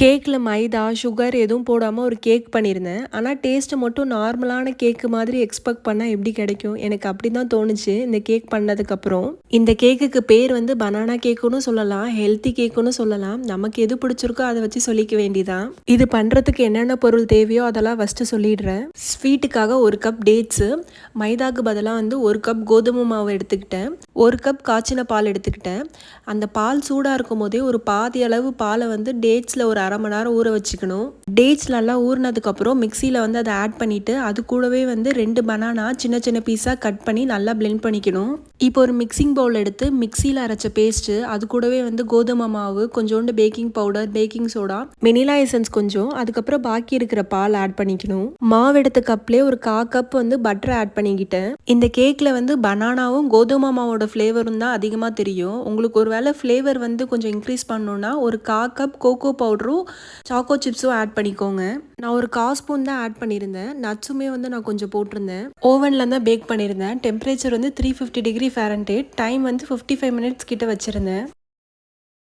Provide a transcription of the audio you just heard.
கேக்கில் மைதா, சுகர் எதுவும் போடாமல் ஒரு கேக் பண்ணியிருந்தேன். ஆனால் டேஸ்ட்டு மட்டும் நார்மலான கேக்கு மாதிரி எக்ஸ்பெக்ட் பண்ணால் எப்படி கிடைக்கும்? எனக்கு அப்படி தான் தோணுச்சு இந்த கேக் பண்ணதுக்கப்புறம். இந்த கேக்குக்கு பேர் வந்து பனானா கேக்குன்னு சொல்லலாம், ஹெல்த்தி கேக்குன்னு சொல்லலாம். நமக்கு எது பிடிச்சிருக்கோ அதை வச்சு சொல்லிக்க வேண்டியதான். இது பண்ணுறதுக்கு என்னென்ன பொருள் தேவையோ அதெல்லாம் ஃபஸ்ட்டு சொல்லிடுறேன். ஸ்வீட்டுக்காக 1 கப் டேட்ஸு, மைதாக்கு பதிலாக வந்து 1 கப் கோதுமை மாவு எடுத்துக்கிட்டேன், 1 கப் காய்ச்சின பால் எடுத்துக்கிட்டேன். அந்த பால் சூடாக இருக்கும் போதே ஒரு பாதி அளவு பாலை வந்து டேட்ஸில் ஒரு 1/2 மணி நேரம் ஊற வச்சுக்கணும். டேட்ஸ் நல்லா ஊறினதுக்கப்புறம் மிக்சியில் வந்து அதை ஆட் பண்ணிவிட்டு அது கூடவே வந்து 2 பனானா சின்ன சின்ன பீஸாக கட் பண்ணி நல்லா பிளெண்ட் பண்ணிக்கணும். இப்போ ஒரு மிக்சிங் பவுல் எடுத்து மிக்சியில் அரைச்ச பேஸ்ட்டு, அது கூடவே வந்து கோதுமை மாவு, கொஞ்சோண்டு baking powder, baking soda, vanilla essence கொஞ்சம், அதுக்கப்புறம் பாக்கி இருக்கிற பால் ஆட் பண்ணிக்கணும். மாவு எடுத்த கப்லேயே ஒரு 1/4 கப் வந்து பட்டர் ஆட் பண்ணிக்கிட்டேன். இந்த கேக்கில் வந்து பனானாவும் கோதுமை மாவோட ஃப்ளேவரும் தான் அதிகமாக தெரியும். உங்களுக்கு ஒரு வேளை ஃப்ளேவர் வந்து கொஞ்சம் இன்க்ரீஸ் பண்ணணுன்னா ஒரு 1/4 கப் கோகோ பவுடரும் சாக்கோ சிப்ஸும் ஆட் பண்ணிக்கோங்க. நான் ஒரு 1/4 ஸ்பூன் தான் ஆட் பண்ணியிருந்தேன். நட்ஸுமே வந்து நான் கொஞ்சம் போட்டிருந்தேன். ஓவனில் தான் பேக் பண்ணியிருந்தேன். டெம்பரேச்சர் வந்து 350 டிகிரி ஃபாரன்ஹீட். டைம் வந்து 55 மினிட்ஸ் கிட்ட வச்சுருந்தேன்.